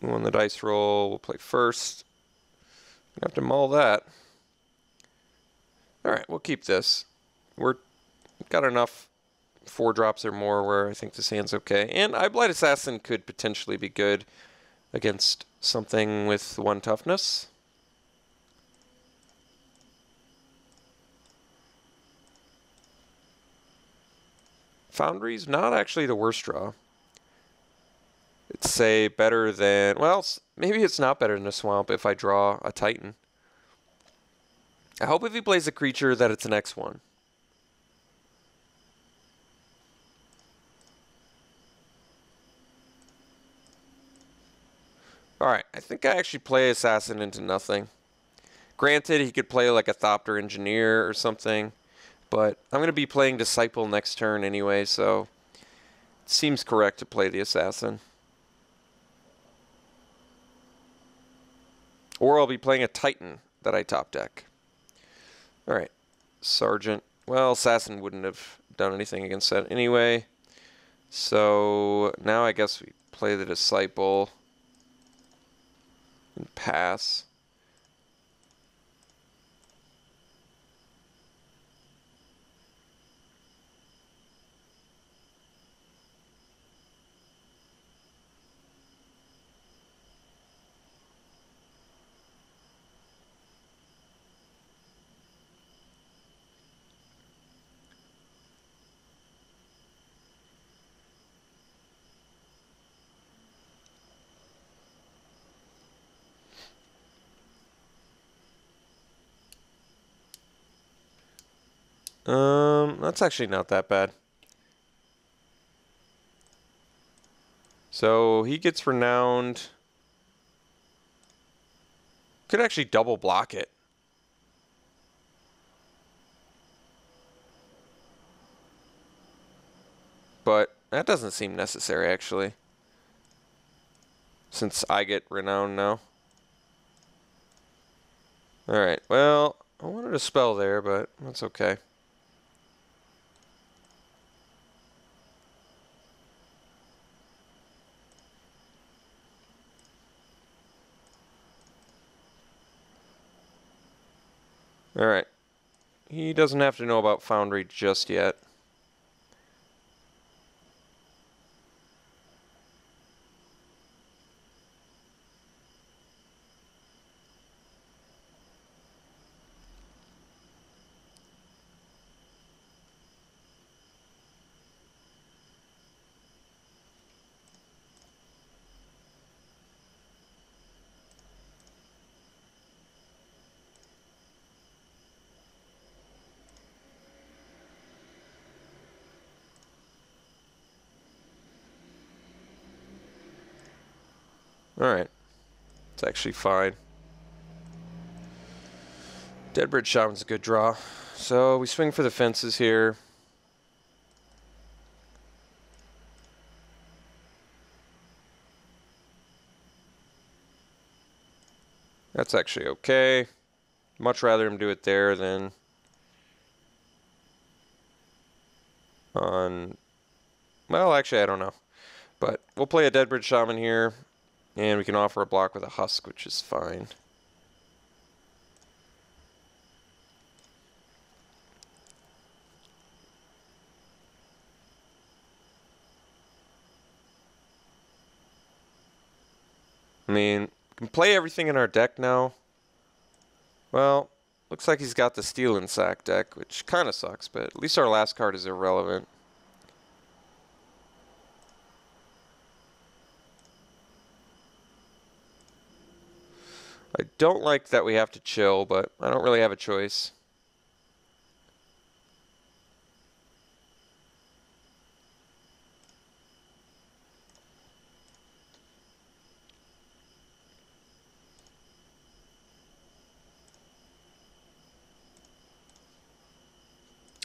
We won the dice roll. We'll play first. Have to mull that. All right, we'll keep this. We've got enough 4 drops or more where I think this hand's okay. And Eyeblight Assassin could potentially be good against something with 1 toughness. Foundry's not actually the worst draw. It's, say, better than... Well, maybe it's not better than a Swamp if I draw a Titan. I hope if he plays a creature that it's an X1. Alright, I think I actually play Assassin into nothing. Granted, he could play like a Thopter Engineer or something, but I'm going to be playing Disciple next turn anyway, so it seems correct to play the Assassin. Or I'll be playing a Titan that I top deck. Alright, Sergeant. Well, Assassin wouldn't have done anything against that anyway. So now I guess we play the Disciple and pass. That's actually not that bad. So he gets Renowned. Could actually double block it. But that doesn't seem necessary, actually. Since I get Renowned now. Alright, well, I wanted a spell there, but that's okay. Alright. He doesn't have to know about Foundry just yet. Alright. It's actually fine. Deadbridge Shaman's a good draw. So we swing for the fences here. That's actually okay. Much rather him do it there than on... Well, actually, I don't know. But we'll play a Deadbridge Shaman here. And we can offer a block with a Husk, which is fine. I mean, we can play everything in our deck now. Well, looks like he's got the Steel and Sack deck, which kind of sucks, but at least our last card is irrelevant. I don't like that we have to chill, but I don't really have a choice.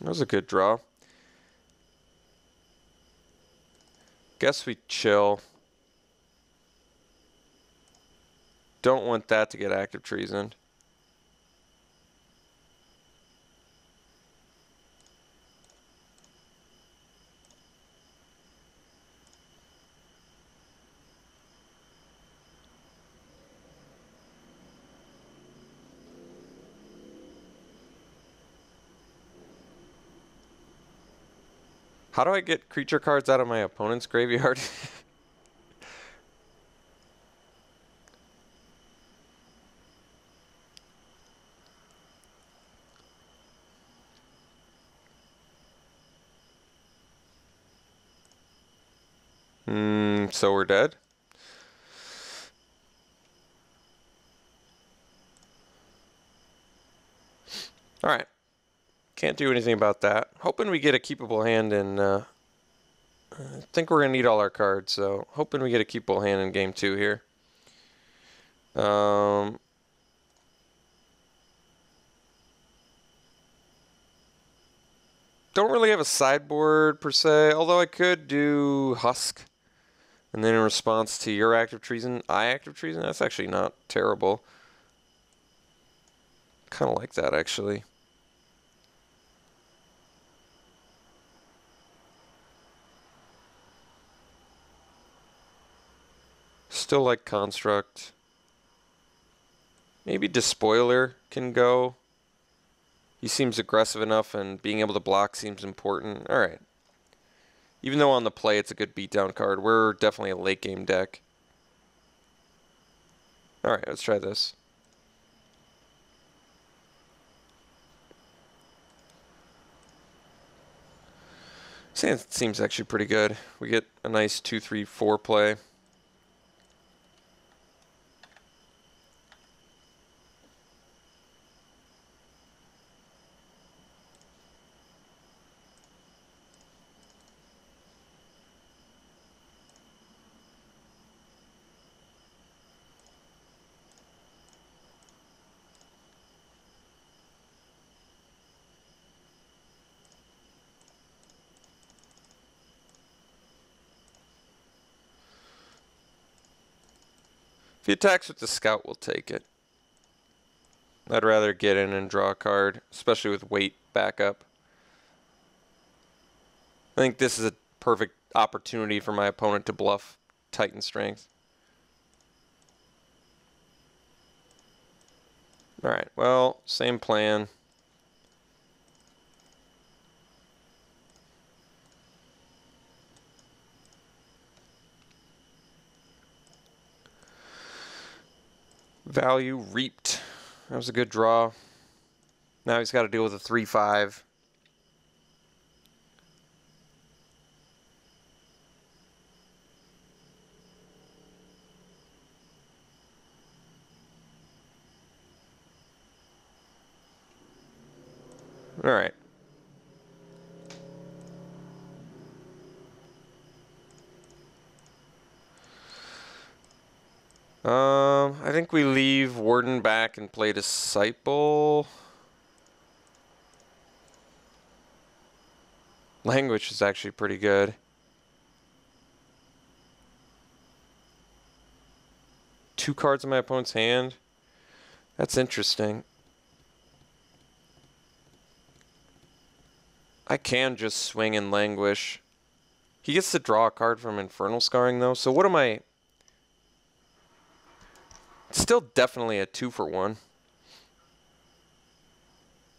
That was a good draw. Guess we chill. Don't want that to get active treasoned. How do I get creature cards out of my opponent's graveyard? So we're dead? Alright. Can't do anything about that. Hoping we get a keepable hand in, I think we're going to need all our cards, so hoping we get a keepable hand in game 2 here. Don't really have a sideboard per se, although I could do Husk. And then in response to your act of treason, I act of treason. That's actually not terrible. Kind of like that, actually. Still like Construct. Maybe Despoiler can go. He seems aggressive enough, and being able to block seems important. Alright. Even though on the play it's a good beatdown card, we're definitely a late game deck. Alright, let's try this. Seems actually pretty good. We get a nice 2-3-4 play. If he attacks with the scout, we'll take it. I'd rather get in and draw a card, especially with weight backup. I think this is a perfect opportunity for my opponent to bluff Titan Strength. Alright, well, same plan. Value reaped. That was a good draw. Now he's got to deal with a 3-5. Alright. I think we leave Warden back and play Disciple. Language is actually pretty good. 2 cards in my opponent's hand. That's interesting. I can just swing and Languish. He gets to draw a card from Infernal Scarring, though. So what am I... Still definitely a 2-for-1.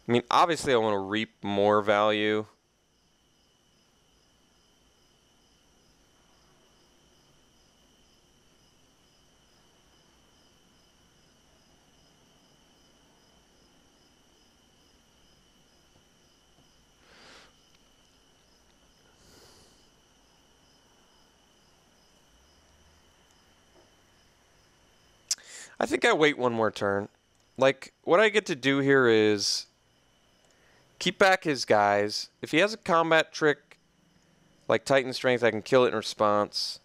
I mean, obviously I want to reap more value. I think I wait one more turn. Like, what I get to do here is keep back his guys. If he has a combat trick like Titan Strength, I can kill it in response.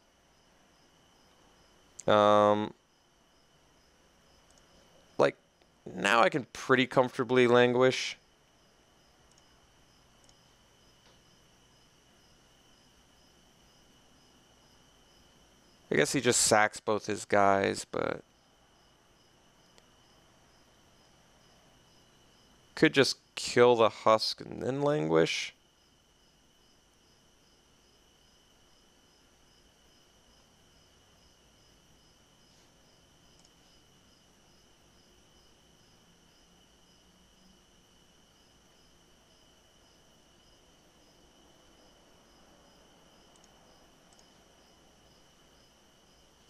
Like, now I can pretty comfortably Languish. I guess he just sacks both his guys, but... Could just kill the Husk and then Languish.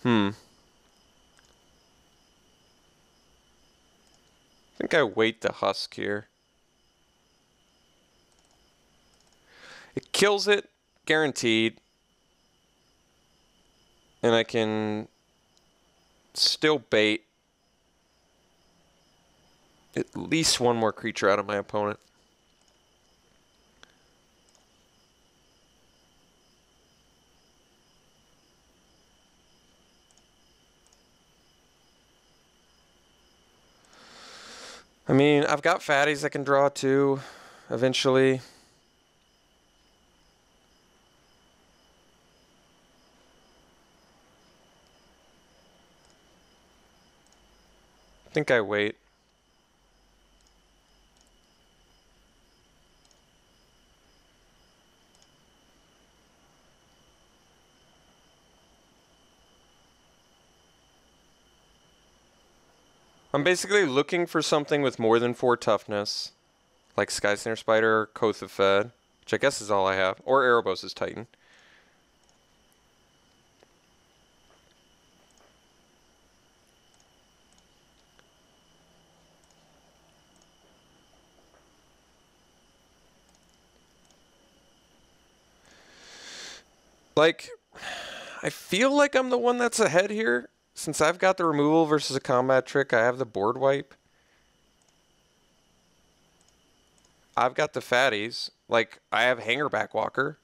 I think I wait the husk here. It kills it, guaranteed. And I can still bait at least one more creature out of my opponent. I mean, I've got fatties I can draw too, eventually. I think I wait. I'm basically looking for something with more than 4 toughness, like Sky Snare Spider or Koth of Fed, which I guess is all I have, or Erebos' Titan. Like, I feel like I'm the one that's ahead here. Since I've got the removal versus a combat trick, I have the board wipe. I've got the fatties. Like, I have Hangerback Walker.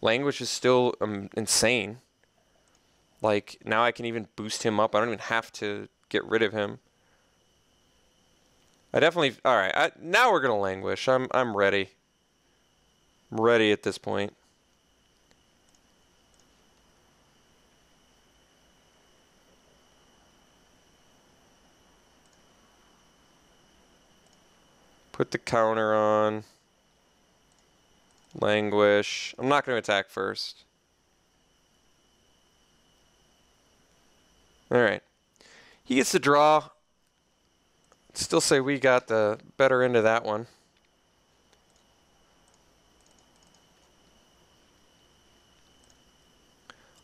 Language is still insane. Like, now I can even boost him up. I don't even have to get rid of him. I definitely... Alright, now we're going to languish. I'm ready. I'm ready at this point. Put the counter on. Languish. I'm not going to attack first. Alright. He gets to draw. Still say we got the better end of that one.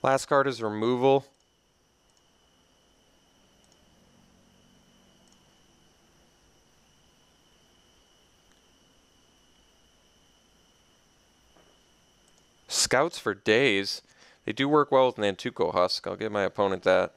Last card is removal. Scouts for days. They do work well with Nantuko Husk. I'll give my opponent that.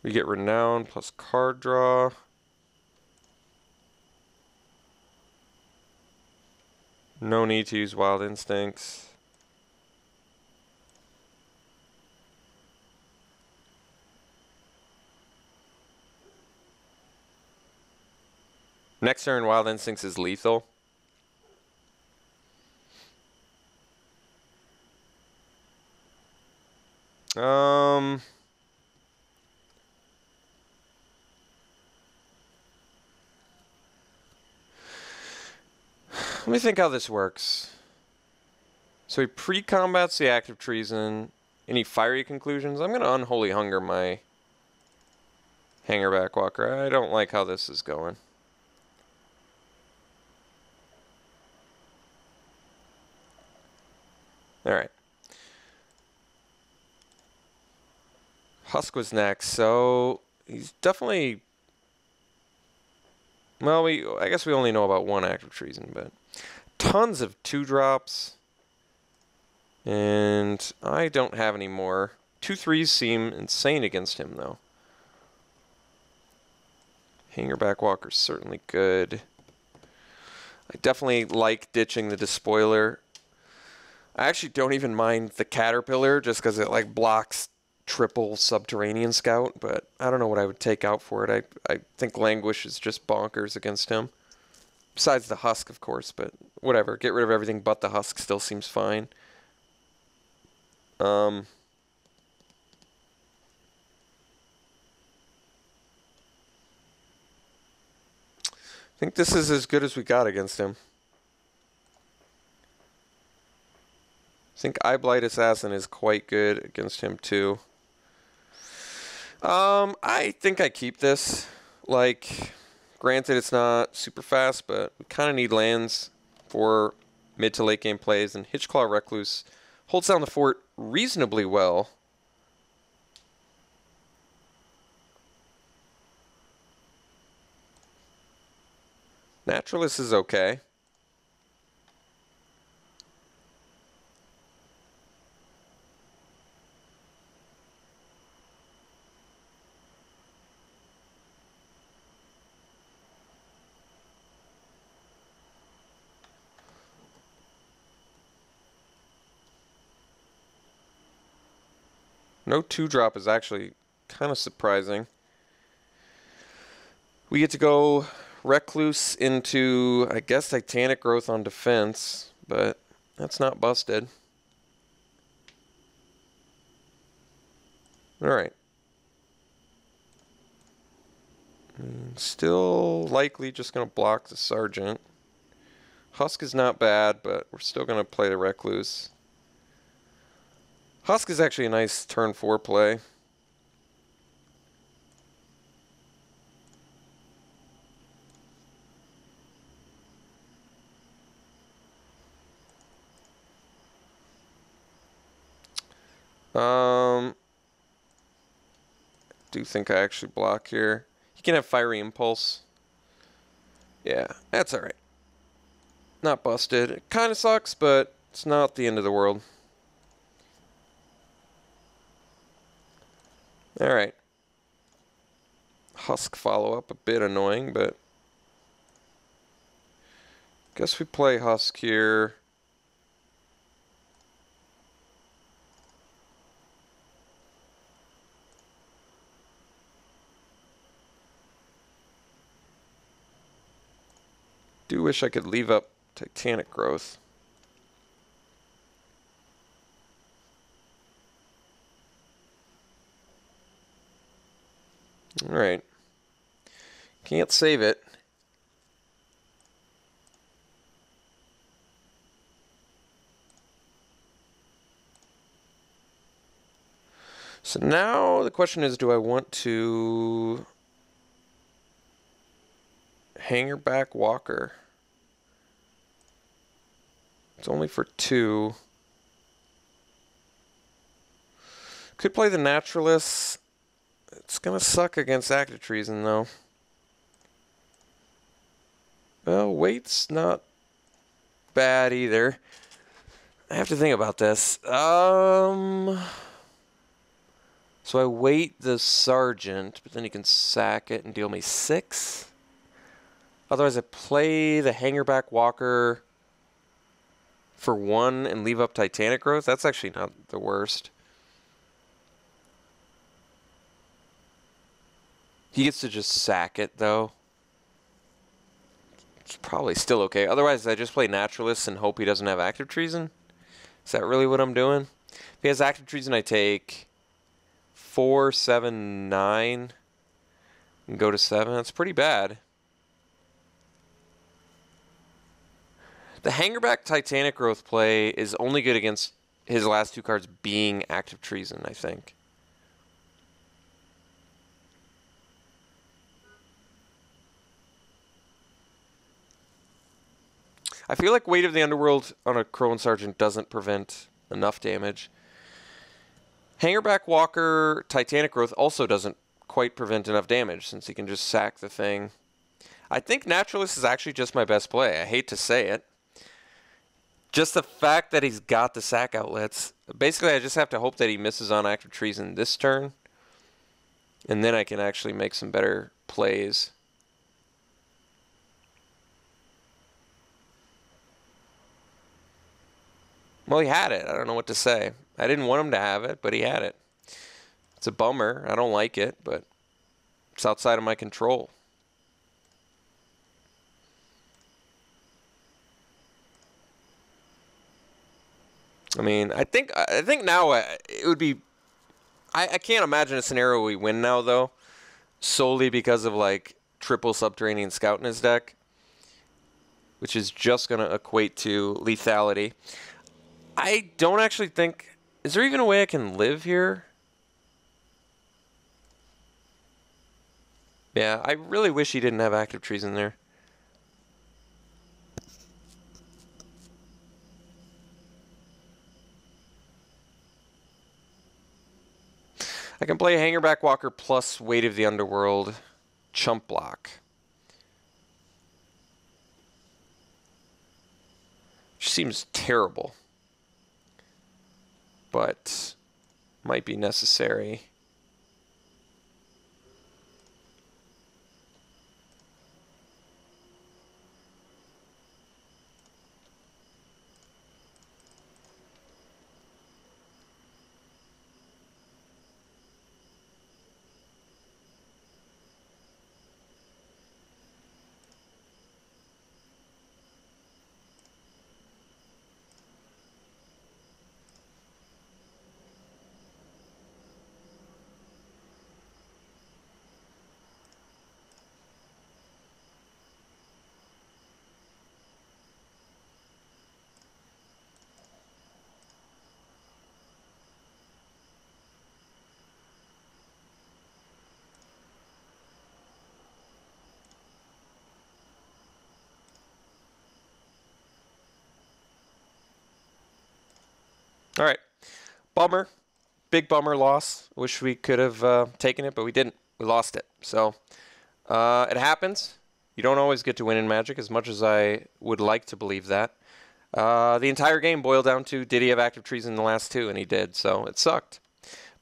We get Renown plus card draw. No need to use Wild Instincts. Next turn, Wild Instincts is lethal. Let me think how this works. So he pre-combats the active treason. Any fiery conclusions? I'm going to Unholy Hunger my Hangerback Walker. I don't like how this is going. Alright. Husk was next, so he's definitely... Well, I guess we only know about one active treason, but tons of 2-drops. And I don't have any more. 2/3s seem insane against him, though. Hangerback Walker's certainly good. I definitely like ditching the Despoiler. I actually don't even mind the Caterpillar just because it like blocks triple Subterranean Scout, but I don't know what I would take out for it. I think Languish is just bonkers against him. Besides the Husk, of course, but whatever. Get rid of everything but the Husk still seems fine. I think this is as good as we got against him. I think Eye Blight Assassin is quite good against him too. I think I keep this. Like, granted it's not super fast, but we kind of need lands for mid to late game plays, and Hitchclaw Recluse holds down the fort reasonably well. Naturalist is okay. No 2-drop is actually kind of surprising. We get to go Recluse into, I guess, Titanic Growth on defense, but that's not busted. Alright. Still likely just going to block the Sergeant. Husk is not bad, but we're still going to play the Recluse. Husk is actually a nice turn 4 play. I do think I actually block here. He can have Fiery Impulse. Yeah, that's alright. Not busted. It kind of sucks, but it's not the end of the world. Alright. Husk follow-up, a bit annoying, but guess we play Husk here. Do wish I could leave up Titanic Growth. Alright. Can't save it. So now the question is, do I want to Hangerback Walker? It's only for 2. Could play the Naturalist. It's gonna suck against Active Treason though. Well, weight's not bad either. I have to think about this. So I weight the Sergeant, but then he can sack it and deal me 6. Otherwise I play the Hangerback Walker for 1 and leave up Titanic Growth. That's actually not the worst. He gets to just sack it, though. It's probably still okay. Otherwise, I just play Naturalist and hope he doesn't have Active Treason. Is that really what I'm doing? If he has Active Treason, I take 4, 7, 9 and go to 7. That's pretty bad. The Hangerback Titanic Growth play is only good against his last 2 cards being Active Treason, I think. I feel like Weight of the Underworld on a Crone Sergeant doesn't prevent enough damage. Hangerback Walker Titanic Growth also doesn't quite prevent enough damage since he can just sack the thing. I think Naturalist is actually just my best play. I hate to say it. Just the fact that he's got the sack outlets. Basically, I just have to hope that he misses on Active Treason this turn. And then I can actually make some better plays. Well, he had it. I don't know what to say. I didn't want him to have it, but he had it. It's a bummer. I don't like it, but it's outside of my control. I mean, I think now it would be... I can't imagine a scenario we win now, though, solely because of, like, triple Subterranean Scout in his deck. which is just going to equate to lethality. I don't actually think... Is there even a way I can live here? Yeah, I really wish he didn't have active trees in there. I can play Hangerback Walker plus Weight of the Underworld, Chump Block. Which seems terrible, but might be necessary. All right. Bummer. Big bummer loss. Wish we could have taken it, but we didn't. We lost it. So it happens. You don't always get to win in Magic, as much as I would like to believe that. The entire game boiled down to, did he have active trees in the last two? And he did, so it sucked.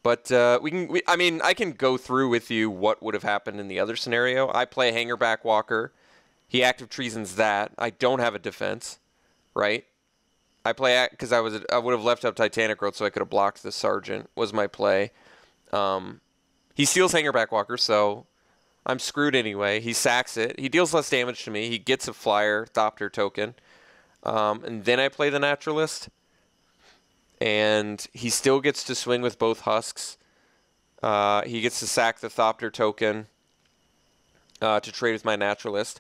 But I mean, I can go through with you what would have happened in the other scenario. I play Hangerback Walker. He active treasons that. I don't have a defense, right? I play because I would have left up Titanic Growth so I could have blocked the Sergeant, was my play. He steals Hangerback Walker, so I'm screwed anyway. He sacks it. He deals less damage to me. He gets a Flyer Thopter token. And then I play the Naturalist. And he still gets to swing with both Husks. He gets to sack the Thopter token to trade with my Naturalist.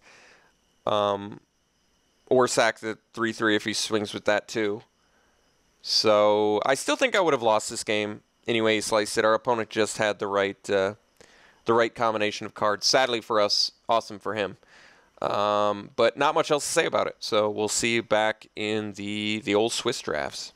Or sack the 3/3 if he swings with that too. So I still think I would have lost this game anyway. He sliced it. Our opponent just had the right combination of cards. Sadly for us, awesome for him. But not much else to say about it. So we'll see you back in the old Swiss drafts.